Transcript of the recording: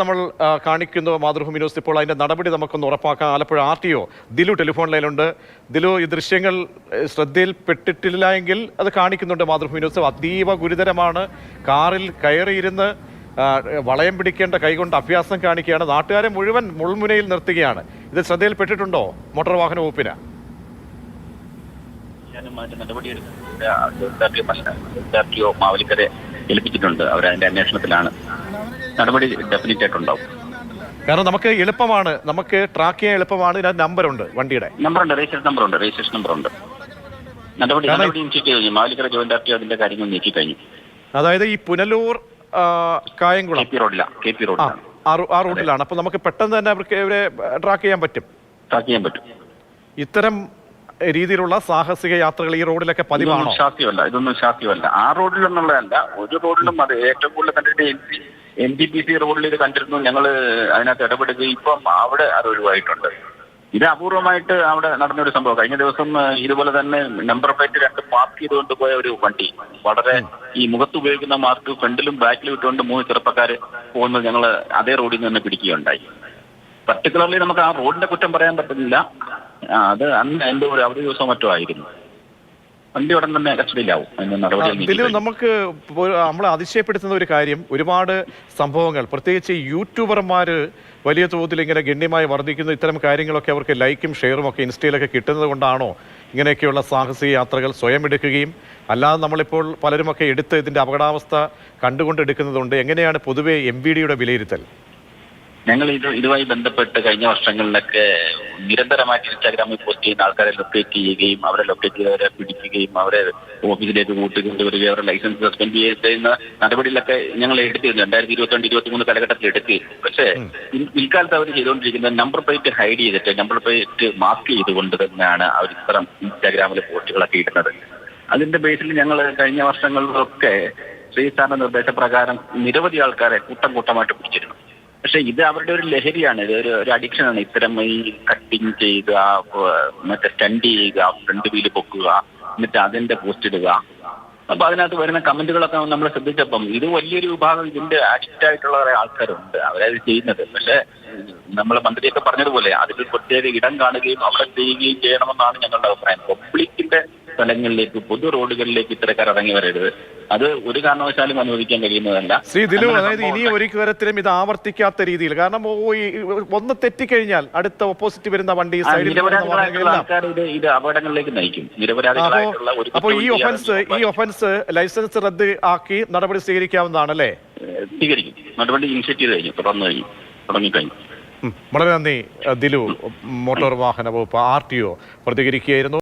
നമ്മൾ കാണിക്കുന്നു മാതൃഭൂമി ന്യൂസ്. ഇപ്പോൾ അതിന്റെ നടപടി നമുക്കൊന്ന് ഉറപ്പാക്കാം. ആലപ്പുഴ RTO ദിലു ടെലിഫോൺ ലൈനിലുണ്ട്. ദിലു, ഈ ദൃശ്യങ്ങൾ ശ്രദ്ധയിൽപ്പെട്ടിട്ടില്ല എങ്കിൽ അത് കാണിക്കുന്നുണ്ട് മാതൃഭൂമി ന്യൂസ്. അതീവ ഗുരുതരമാണ്. കാറിൽ കയറിയിരുന്ന് വളയം പിടിക്കേണ്ട കൈകൊണ്ട് അഭ്യാസം കാണിക്കുകയാണ്. നാട്ടുകാരെ മുഴുവൻ മുൾമുനയിൽ നിർത്തുകയാണ്. ഇത് ശ്രദ്ധയിൽപ്പെട്ടിട്ടുണ്ടോ മോട്ടോർ വാഹന വകുപ്പിന്? മാവലിക്കരെ ഏൽപ്പിച്ചിട്ടുണ്ട്. അവരതിന്റെ അന്വേഷണത്തിലാണ്. നടപടി ഡെഫിനറ്റ് ആയിട്ടുണ്ടാവും. കാരണം നമുക്ക് എളുപ്പമാണ്, നമുക്ക് ട്രാക്ക് ചെയ്യാൻ എളുപ്പമാണ്. ഇതിനകത്ത് നമ്പറുണ്ട്, വണ്ടിയുടെ നമ്പറുണ്ട്, രജിസ്ട്രേഷൻ നമ്പറുണ്ട്. നടപടി ഇനിഷ്യേറ്റ് കഴിഞ്ഞു. മാവലിക്കര ജോയിന്റ് RTO അതിന്റെ കാര്യങ്ങൾ നീക്കി കഴിഞ്ഞു. അതായത് ഈ പുനലൂർ കായംകുളം KP റോഡിലാണ്. ആ റൂട്ടിലാണ്. അപ്പൊ നമുക്ക് പെട്ടെന്ന് തന്നെ അവർക്ക് ഇവരെ ട്രാക്ക് ചെയ്യാൻ പറ്റും. ഇത്തരം രീതിയിലുള്ള സാഹസിക യാത്രകൾ ഈ റോഡിലൊക്കെ പതിവാണോ? ഇതൊന്നും ശാസ്ത്രീയമല്ല. ആ റോഡിലെന്നുള്ളതല്ല, ഒരു റോഡിലും അത് ഏറ്റവും കൂടുതൽ കണ്ടിട്ട് NTPC റോഡിൽ ഇത് കണ്ടിരുന്നു. ഞങ്ങൾ അതിനകത്ത് ഇടപെടുകയും ഇപ്പം അവിടെ അത് ഒഴിവായിട്ടുണ്ട്. ഇത് അപൂർവമായിട്ട് അവിടെ നടന്നൊരു സംഭവം. കഴിഞ്ഞ ദിവസം ഇതുപോലെ തന്നെ നമ്പർ പ്ലേറ്റ് 2 മാർക്ക് ചെയ്തുകൊണ്ട് പോയ ഒരു വണ്ടി, വളരെ ഈ മുഖത്ത് ഉപയോഗിക്കുന്ന മാർക്ക് ഫ്രണ്ടിലും ബാക്കിലും ഇട്ടുകൊണ്ട് 3 ചെറുപ്പക്കാർ പോകുന്നത് ഞങ്ങൾ അതേ റോഡിൽ നിന്ന് തന്നെ പിടിക്കുകയുണ്ടായി. പർട്ടിക്കുലർലി നമുക്ക് ആ റോഡിന്റെ കുറ്റം പറയാൻ പറ്റുന്നില്ല. അത് അന്ന് എന്തോ ഒരു അവധി ദിവസം മറ്റോ ആയിരുന്നു. വണ്ടി ഉടൻ തന്നെ കസ്റ്റഡിയിലാവും. ഇതിൽ നമുക്ക് നമ്മളെ അതിശയപ്പെടുത്തുന്ന ഒരു കാര്യം, ഒരുപാട് സംഭവങ്ങൾ, പ്രത്യേകിച്ച് യൂട്യൂബർമാർ വലിയ തോതിൽ ഇങ്ങനെ ഗണ്യമായി വർദ്ധിക്കുന്ന ഇത്തരം കാര്യങ്ങളൊക്കെ അവർക്ക് ലൈക്കും ഷെയറും ഒക്കെ ഇൻസ്റ്റയിലൊക്കെ കിട്ടുന്നത് കൊണ്ടാണോ ഇങ്ങനെയൊക്കെയുള്ള സാഹസിക യാത്രകൾ സ്വയം എടുക്കുകയും അല്ലാതെ നമ്മളിപ്പോൾ പലരുമൊക്കെ എടുത്ത് ഇതിൻ്റെ അപകടാവസ്ഥ കണ്ടുകൊണ്ടെടുക്കുന്നതുണ്ട്? എങ്ങനെയാണ് പൊതുവെ MVDയുടെ വിലയിരുത്തൽ? ഞങ്ങൾ ഇതുമായി ബന്ധപ്പെട്ട് കഴിഞ്ഞ വർഷങ്ങളിലൊക്കെ നിരന്തരമായിട്ട് ഇൻസ്റ്റാഗ്രാമിൽ പോസ്റ്റ് ചെയ്യുന്ന ആൾക്കാരെ ലൊക്കേറ്റ് ചെയ്യുകയും അവരെ ലൊക്കേറ്റ് ചെയ്തവരെ പിടിക്കുകയും അവരെ ഓഫീസിലേക്ക് കൂട്ടിക്കൊണ്ടുവരികയും അവരുടെ ലൈസൻസ് സസ്പെൻഡ് ചെയ്യുന്ന നടപടിയിലൊക്കെ ഞങ്ങൾ എടുത്തിരുന്നു. 2022-23 കാലഘട്ടത്തിൽ എടുത്തിരുന്നു. പക്ഷേ പിൽക്കാലത്ത് അവർ ചെയ്തുകൊണ്ടിരിക്കുന്നത് നമ്പർ പ്ലേറ്റ് ഹൈഡ് ചെയ്തിട്ട് നമ്പർ പ്ലേറ്റ് മാർക്ക് ചെയ്തുകൊണ്ട് തന്നെയാണ് അവർ ഇത്തരം ഇൻസ്റ്റാഗ്രാമിലെ പോസ്റ്റുകളൊക്കെ ഇടുന്നത്. അതിന്റെ ബേസിൽ ഞങ്ങൾ കഴിഞ്ഞ വർഷങ്ങളിലൊക്കെ ശ്രീ സാറിന്റെ നിർദ്ദേശപ്രകാരം നിരവധി ആൾക്കാരെ കൂട്ടമായിട്ട് പിടിച്ചിരുന്നു. പക്ഷെ ഇത് അവരുടെ ഒരു ലഹരിയാണ്, ഇത് ഒരു അഡിക്ഷനാണ്. ഇത്തരം ഈ കട്ടിങ് ചെയ്യുക, മറ്റേ സ്റ്റണ്ട് ചെയ്യുക, ഫ്രണ്ട് വീല് പൊക്കുക, എന്നിട്ട് അതിന്റെ പോസ്റ്റ് ഇടുക. അപ്പൊ അതിനകത്ത് വരുന്ന കമന്റുകളൊക്കെ നമ്മൾ ശ്രദ്ധിച്ചപ്പം ഇത് വലിയൊരു വിഭാഗം ഇതിന്റെ അഡിക്റ്റ് ആയിട്ടുള്ള കുറെ ആൾക്കാരുണ്ട്, അവരത് ചെയ്യുന്നത്. പക്ഷെ നമ്മളെ മന്ത്രിയൊക്കെ പറഞ്ഞതുപോലെ അതിൽ പ്രത്യേക ഇടം കാണുകയും അവിടെ ചെയ്യുകയും ചെയ്യണമെന്നാണ് ഞങ്ങളുടെ അഭിപ്രായം. പബ്ലിക്കിന്റെ സ്ഥലങ്ങളിലേക്ക്, പൊതു റോഡുകളിലേക്ക് ഇത്തരക്കാർ ഇറങ്ങി വരരുത്. അത് ഒരു കാരണവശാലും അനുവദിക്കാൻ കഴിയുന്നതല്ല. ശ്രീ ദിലു, അതായത് ഇനി ഒരു തരത്തിലും ഇത് ആവർത്തിക്കാത്ത രീതിയിൽ, കാരണം ഒന്ന് തെറ്റിക്കഴിഞ്ഞാൽ അടുത്ത ഓപ്പോസിറ്റ് വരുന്ന വണ്ടി ആൾക്കാർ ഇത് അപകടങ്ങളിലേക്ക് നയിക്കും. നിരപരാധികളായിട്ടുള്ള അപ്പോൾ ഈ ഒഫൻസ് ലൈസൻസ് റദ്ദ് ആക്കി നടപടി സ്വീകരിക്കാവുന്നതാണല്ലേ? സ്വീകരിക്കും. നടപടി ഇനിഷ്യേറ്റ് ചെയ്ത് കഴിഞ്ഞു, തുടങ്ങിക്കഴിഞ്ഞു. വളരെ നന്ദി ദിലു. മോട്ടോർ വാഹന വകുപ്പ് RTO പ്രതികരിക്കുകയായിരുന്നു.